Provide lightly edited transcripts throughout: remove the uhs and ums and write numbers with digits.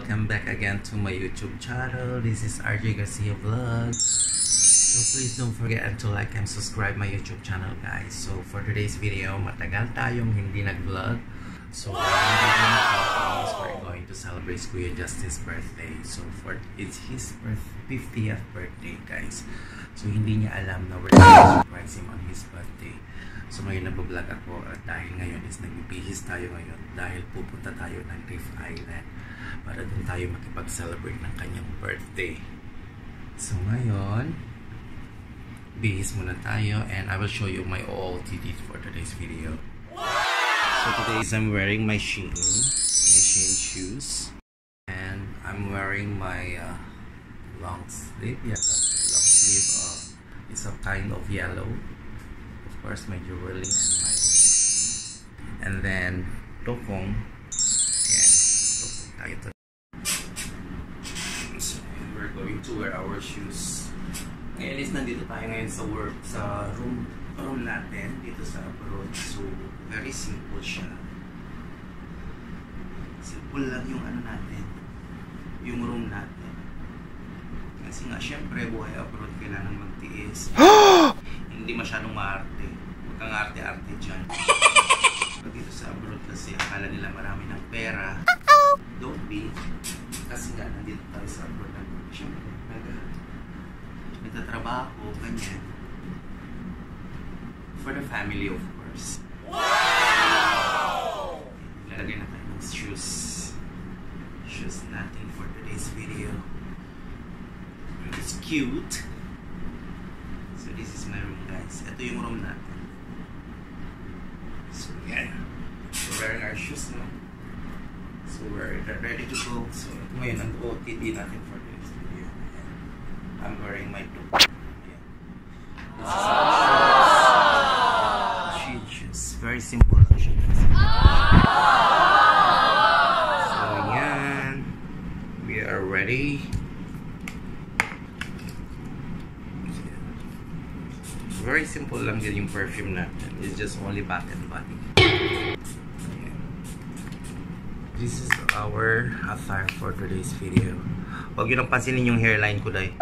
welcome back again to my YouTube channel. This is RJ Garcia Vlog. So please don't forget to like and subscribe my YouTube channel, guys. So for today's video, matagal tayong hindi nag-vlog. So we're going to celebrate Kuya Justin's birthday. So it's his 50th birthday, guys. So hindi niya alam na we're going to surprise him on his birthday. So ngayon nag-vlog ako at dahil ngayon is nagbibihis tayo ngayon dahil pupunta tayo ng Reef Island para doon tayo makipag-celebrate ng kanyang birthday. So ngayon, bihis muna tayo and I will show you my OOTD for today's video. So today I'm wearing my Shein shoes and I'm wearing my long sleeve. Yes, long sleeve. It's a kind of yellow. Of course, my jewelry and then tokong. Ayan, tokong tayo to. So we're going to wear our shoes. Ngayon is nandito tayo ngayon sa room natin dito sa abroad. So very simple siya. Simple lang yung ano natin, yung room natin. Kasi nga syempre buhay abroad kailangan magtiis. Hindi masyadong maarte. Huwag kang arte-arte dyan. Dito sa abroad kasi akala nila marami ng pera. Don't be. Kasi nga nandito tayo sa abroad. Siyempre, nagtatrabaho, ganyan. For the family, of course. Wow! Lalagay na tayo ng shoes. Shoes natin for today's video. It's cute. So this is my room, guys. Ito yung room natin. So yeah, we're wearing our shoes now. So we're ready to go. So ito ngayon ang OOTD natin for this video. I'm wearing my top. Yeah. This is our shoes. Very simple lang siya, guys. So yan, we are ready. Very simple lang din yung perfume natin. It's just only Bath and Body. Ayan. This is our attire for today's video. Huwag yun ang pansinin yung hairline ko, day.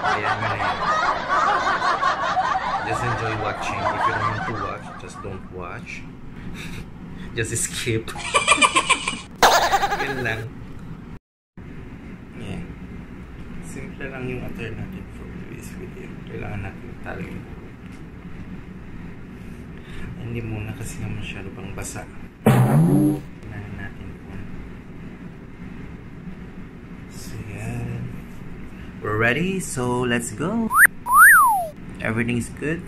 Ayan nga na yan. Just enjoy watching. If you don't want to watch, just don't watch. Just skip. Yun lang. Yeah. Simple lang yung attire natin for today's video. Kailangan natin talo yung buhok. Hindi muna kasi nga masyado pang basa. Kailangan natin po. So yan. We're ready, so let's go. Everything is good.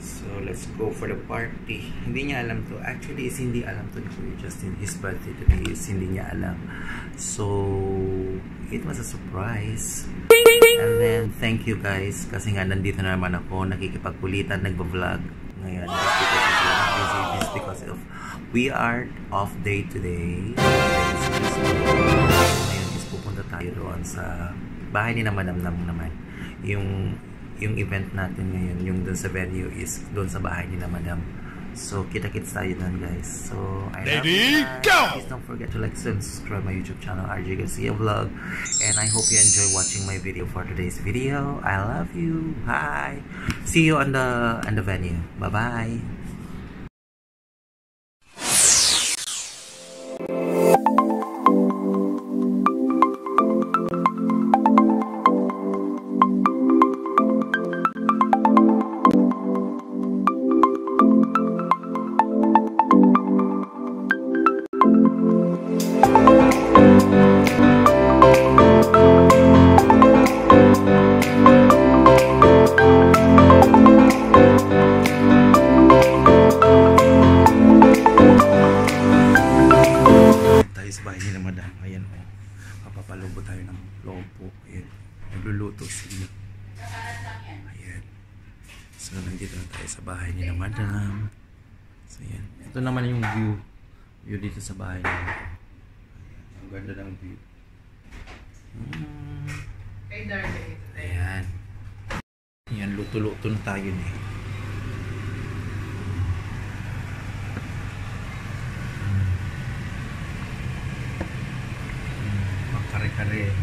So let's go for the party. Hindi niya alam to. Actually, is hindi alam to ni Kuya Justin. His birthday today is hindi niya alam. So it was a surprise. And then thank you guys kasi nga nandito na naman ako nakikipagkulitan, nagba-vlog ngayon just because of we are off day today. Ngayon is pupunta tayo doon sa bahay ni Madam naman. Yung event natin ngayon, yung doon sa venue is doon sa bahay ni Madam. So, kita-kits tayo doon, guys. So, I love you guys. Please don't forget to like and subscribe my YouTube channel, RJ Garcia Vlog. And I hope you enjoy watching my video for today's video. I love you. Bye. See you on the venue. Bye-bye. Ayan o, papapalubo tayo ng lobo. Ayan, nagluluto sila. Ayan. So nandito na tayo sa bahay ni Madam. So ayan, ito naman yung view dito sa bahay nila. Ayan, ang ganda ng view. Ayan. Ayan, luto-luto na tayo eh. kare-kare.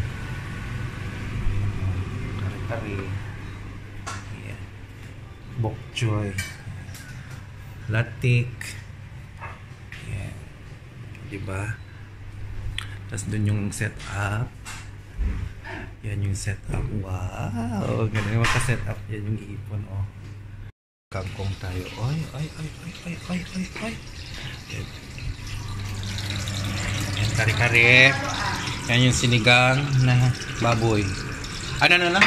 Kare-kare. Ayan. Bok choy. Latik. Ayan. Diba? Tapos dun yung setup. Yan yung setup. Wow! Ganun yung maka-setup. Yan yung ipon, oh. Kangkong tayo. Ay. Yan. Yan, kare-kare. Yan yung sinigang na baboy. Ano na?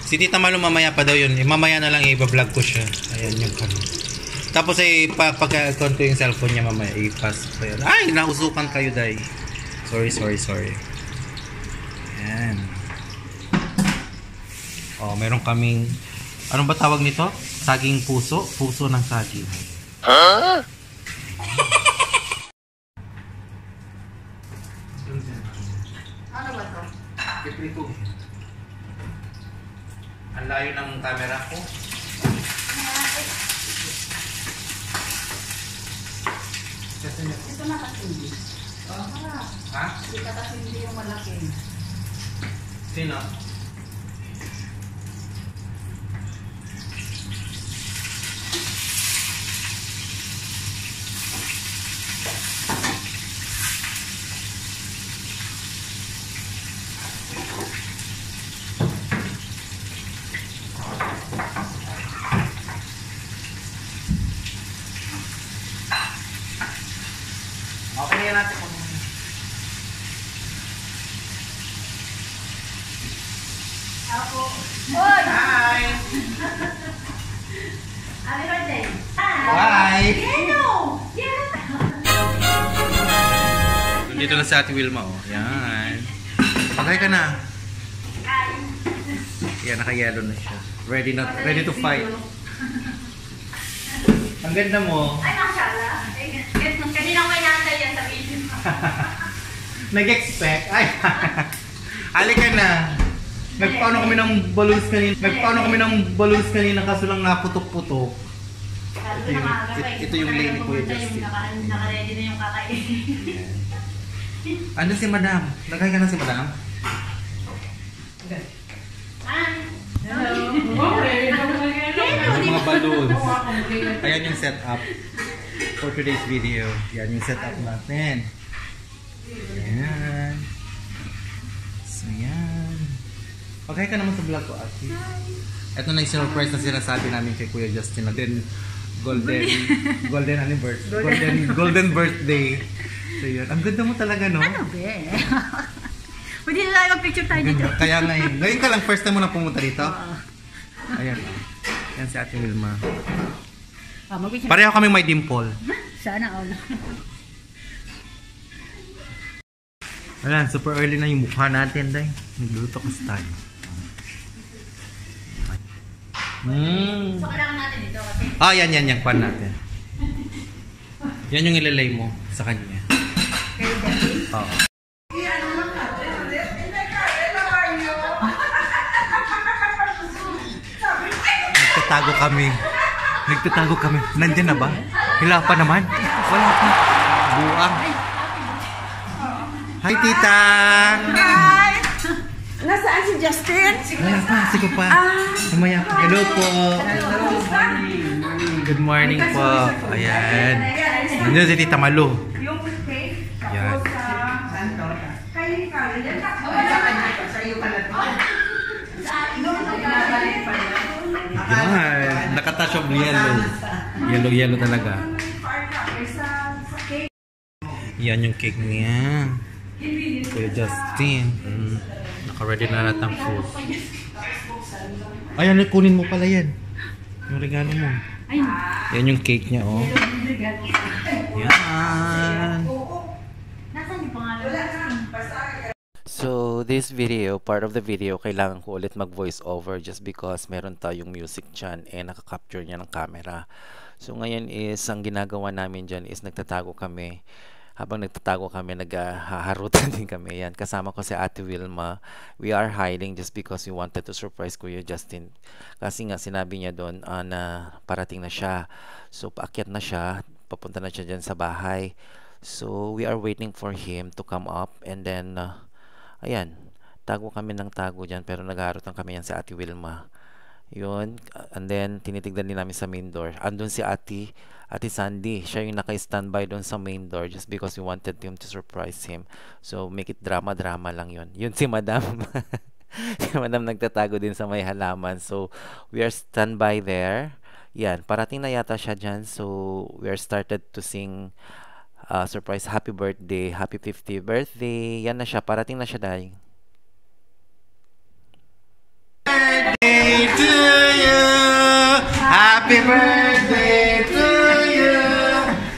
Si Tita Malu mamaya pa daw yun. Mamaya na lang i-vlog ko siya. Ayan yung kami. Tapos ay pagka-account ko yung cellphone niya mamaya i-pass pa yun. Ay! Nausukan kayo, day. Sorry. Ayan. Oh, meron kaming anong ba tawag nito? Saging puso? Puso ng saging. Huh? Ano ba ito? Kiprito. Ang layo ng camera ko. Ito na kasindi. Ha? Ito kasindi yung malaki. Sino? Okay na yan natin. Ako. Hoy! Hi! Happy birthday! Bye! Yellow! Dito na si Ate Wilma, oh. Yan. Pagay ka na. Yan, naka-yellow na siya. Ready to fight. Ang ganda mo. Ay, mashallah. Kanina ko inaantay yan sa video. Nag-expect. Ay. Halika na. Nagpaano kami ng balloons kanina kaso lang naputok-putok. Ito yung lane ko yung Justin. Naka-ready na yung kakainin. Ano si Madam? Nagkaya ka na si Madam? Hi! Hello. Yung mga balloons. Ayan yung setup for today's video. Yan yung setup natin. Ayan. So yan. Okay ka naman sa vlog ko, Ate. Ito na yung surprise na sinasabi namin kay Kuya Justin na din golden anniversary. Golden birthday. So yan. Ang ganda mo talaga, no? Ano be? Pwede na tayo mag-picture tayo dito. Kaya ngayon ka lang first time mo na pumunta dito? Ayan. Yan si Ate Wilma. Mag-picture. Pareho kami may dimple. Sana all. Ayan, super early na yung mukha natin, day. Nagluto kasi tayo. So, kailangan natin ito kasi Yan, pan natin. Yan yung ilalay mo sa kanya. kayo dati. Oo. Nagtatago kami. Nandiyan na ba? Hila pa naman. Wala pa. Buang. Hi, tita! Hi! Nasaan si Justin? Wala pa. Sige pa. Mamaya pa. Hello po. Good morning po. Ayan. Nandiyan si Tita Malu. Yung cake. Yan. Tapos kayo ni Karen. Yan na. Sa iyo pala. Yan. Nakatouch of yellow. Yellow talaga. Yan yung cake niya. Kuya Justin. Naka-ready na lahat ng food. Ayan, kunin mo pala yan. Yung regalo mo. Yan yung cake niya, oh. Yan. Nasaan yung pangalan? So, this video, part of the video, kailangan ko ulit mag-voice over just because meron tayong music dyan nakaka-capture niya ng camera. So, ngayon is, ang ginagawa namin dyan is nagtatago kami. Habang nagtatago kami, naghaharutan din kami. Yan, kasama ko si Ate Wilma. We are hiding just because we wanted to surprise Kuya Justin. Kasi nga, sinabi niya doon na parating na siya. So, paakyat na siya. Papunta na siya dyan sa bahay. So, we are waiting for him to come up and then Ayan, tago kami ng tago dyan, pero nag-aarutan kami yan sa Ate Wilma. Yun, and then tinitignan din namin sa main door. Andun si Ate Sandy. Siya yung naka-standby doon sa main door just because we wanted him to surprise him. So, make it drama-drama lang yun. Yun si Madam. Si Madam nagtatago din sa may halaman. So, we are standby there. Yan, parating na yata siya dyan. So, we are started to sing surprise happy birthday, happy 50th birthday. Yan na siya, parating na siya dahil. Birthday to you, happy birthday to you,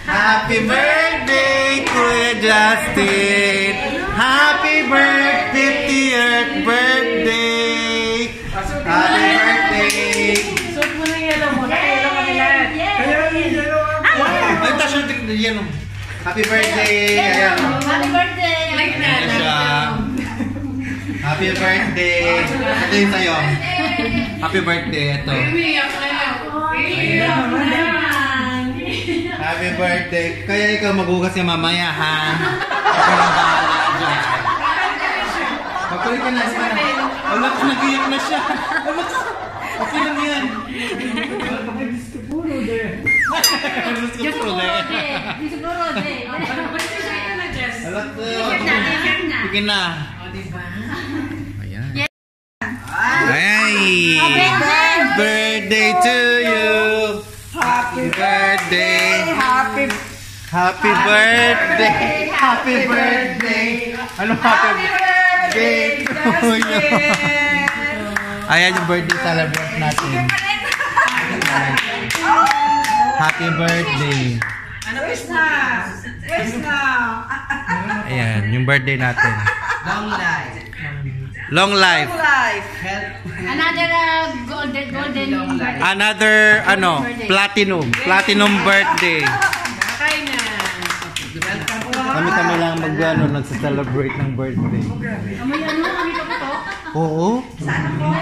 happy birthday Kuya Justin, happy birthday 50th birthday, happy birthday. Suot mo na yellow mo. Naka-yellow kami lahat. Ay, taas yung yellow. Happy birthday! Ayan. Happy birthday! Ayan na siya. Happy birthday! Ito yung sa'yo. Happy birthday. Ito. Ayan. Happy birthday. Kaya ikaw maghugas niya mamaya, ha? Ikaw lang bahala dyan. Magkulit ka na. Alak, nag-iyak na siya. Alak, okay lang yan. Siguro de. Alak, bigyan na. Ayan. Ay! Birthday to you! Happy birthday! Happy birthday! Happy birthday! Ano happy birthday to you? Ayan yung birthday celebrate natin. Happy birthday! Ano, wish na? Wish na? Ayan, yung birthday natin. Long life. Long life. Another golden birthday. Another, platinum birthday. Kakain na. Kami lang nagsa-celebrate ng birthday. Amoy kami pa to? Oo. Saan ako?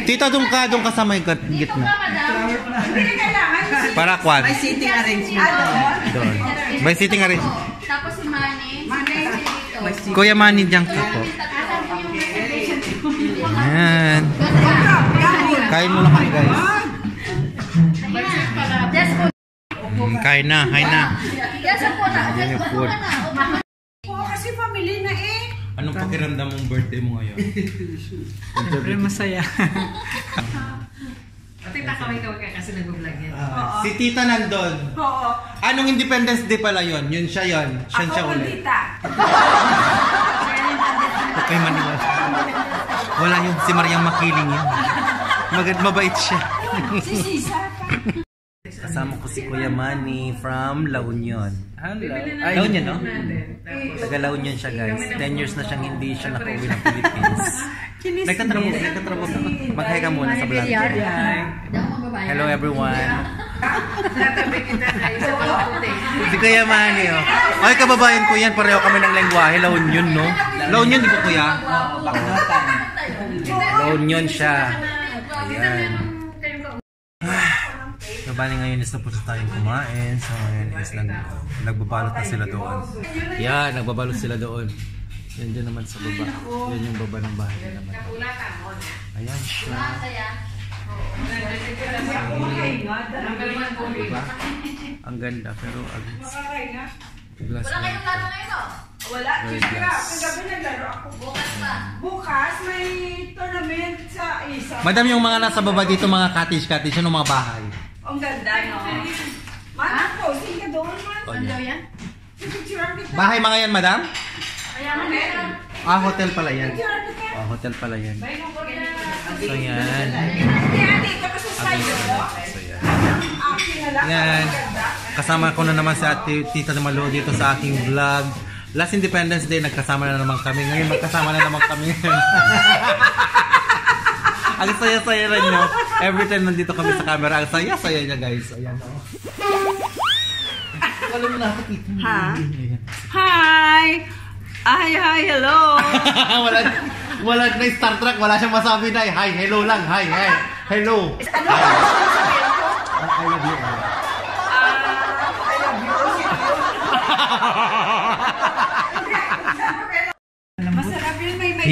Tita, doon ka sa may gitna. Hindi na kailangan. Para kwan. May seating arrangement. Doon. May seating arrangement. Tapos si Manny. Kuya Manny, diyan ka po. Ayan. Kain mo lang kayo, guys. Kain na, kain na. Ayan yung food. Kasi family na eh. Anong pakiramdam mong birthday mo ngayon? Siyempre masaya. Tita, kaway-kaway ka kasi nag-vlog yan. Si Tita nandun. Oo. Anong Independence Day pala yun? Yun siya yun. Siya ulit. Tita. Okay, Manila. Wala yun. Si Mariang Makiling yun. Mabait siya. Si Sisa. Kasama ko si Kuya Manny from La Union. Hello. La Union, no? Taga La Union siya, guys. 10 years na siyang hindi siya nakauwi ng Philippines. Nagtatrabaho. Mag-hi ka muna sa vlog. Hello, everyone. Si Kuya Manny, oh. Ay, kababayan ko yan. Pareho kami ng lengguwahe. La Union, no? La Union, di ba, Kuya? La Union siya. Ayan. Bali ngayon is tapos na tayong kumain. So ngayon is nagbabalot na sila doon. Yan, nagbabalot sila doon. Yan dyan naman sa baba. Yan yung baba ng bahay naman. Ayan siya. Diba? Ang ganda pero agad. Glass Wala kayong laro ngayon, Wala. Kagabi naglaro ako. Bukas pa. Bukas may tournament sa isa. Madam, yung mga nasa baba dito, mga cottage, yung mga bahay. Ang ganda, no? Mana po, sige ka doon, man. Oh, yeah. yan? Picturean kita. Bahay mga yan, madam? Kaya Hotel pala yan. Picturean kita. Hotel pala yan. So yan. Ate, ito kasi sa'yo. So yan. Akin na lang. Yan. Ang ganda. Kasama ko na naman si Tita Malo dito sa aking vlog. Last Independence Day, nagkasama na naman kami. Ngayon, magkasama na naman kami. Ang saya-saya rin nyo. Every time nandito kami sa camera, ang saya-saya niya, guys. Ayan, o. Wala mo na ako, Tita. Ha? Hi! Hi, hello! wala na Star Trek. Wala siyang masabi na. Hi, hello lang. Hi, hello. Ano? I love you. I love you.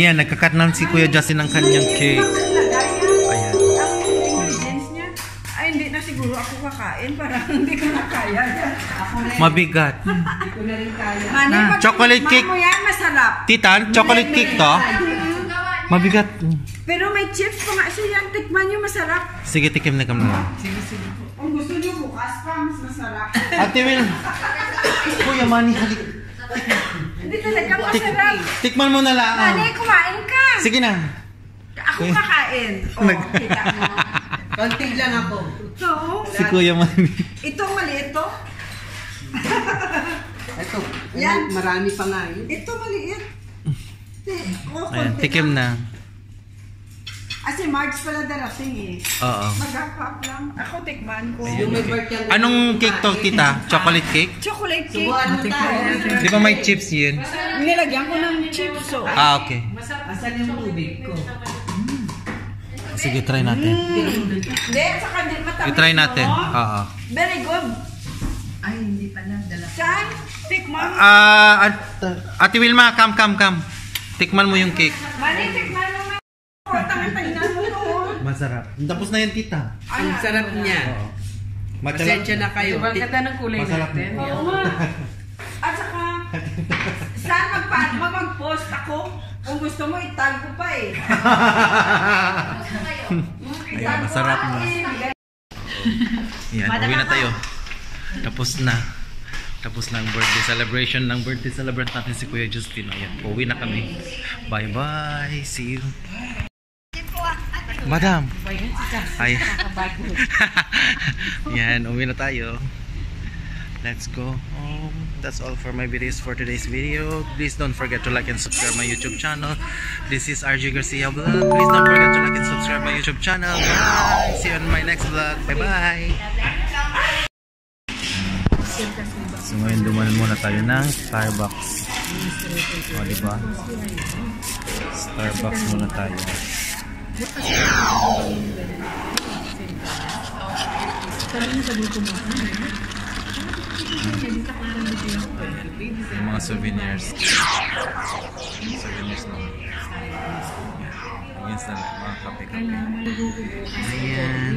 Yan, nagkakat na si Kuya Justin ng kanyang cake. Ayan. Ang ingredients niya, ay hindi na siguro ako kakain. Parang hindi ko na kaya. Ako na Mabigat. Hindi ko na rin kaya. Pag Chocolate cake. mo yan, masarap. Tita, chocolate cake to? Mabigat. Pero may chips pa nga siya yan. Tikman nyo, masarap. Sige, tikim na kami. Kung gusto nyo bukas pa, mas masarap. Ate Will. Kuya Manny, halik. Hindi talaga masarap. Tikman mo na lang. Manny, kumain ka. Sige na. Ako kakain. Oh, kita mo. Konti lang ako. So, Si Kuya Manny. itong maliit to. Ito, Yan. marami pa nga yun. Ito maliit. Ayan, tikim na. Si March pala darating eh. Oo. Mag-up lang. Ako tikman ko. Yung may birthday ang- Anong cake to, tita? Chocolate cake? Chocolate cake. Subuan mo tayo. Di ba may chips yun? Nilagyan ko ng chips. So. Ah, okay. Asan yung tubig ko? Sige, try natin. Hindi, saka din matamis. I-try natin. no? Oo. Very good. Ay, hindi pa na. Dala. Saan? Tikman. Ate Wilma, come. Tikman mo yung cake. Mali, tikman mo. Tangan-tangan mo to. Masarap. Tapos na yan, tita. Ang sarap niya. Oo. Pasensya na kayo. ng kulay Masarap natin. na. Oo nga. At saka, saan mag-post ako? Kung gusto mo, itag ko pa eh. Ayan, masarap na. Yan, uwi na tayo. Tapos na ang birthday celebration. Ng birthday celebrant natin si Kuya Justin. Ayan, uwi na kami. Bye-bye. See you. Madam. Ay. Yan, uwi na tayo. Let's go home. That's all for my videos for today's video. Please don't forget to like and subscribe my YouTube channel. This is RJ Garcia Vlog. Please don't forget to like and subscribe my YouTube channel. Bye! See you on my next vlog. Bye-bye! So ngayon dumaan muna tayo ng Starbucks. O, diba? Starbucks muna tayo. Yung mga souvenirs. Souvenirs na. Against na mga kape-kape. Ayan.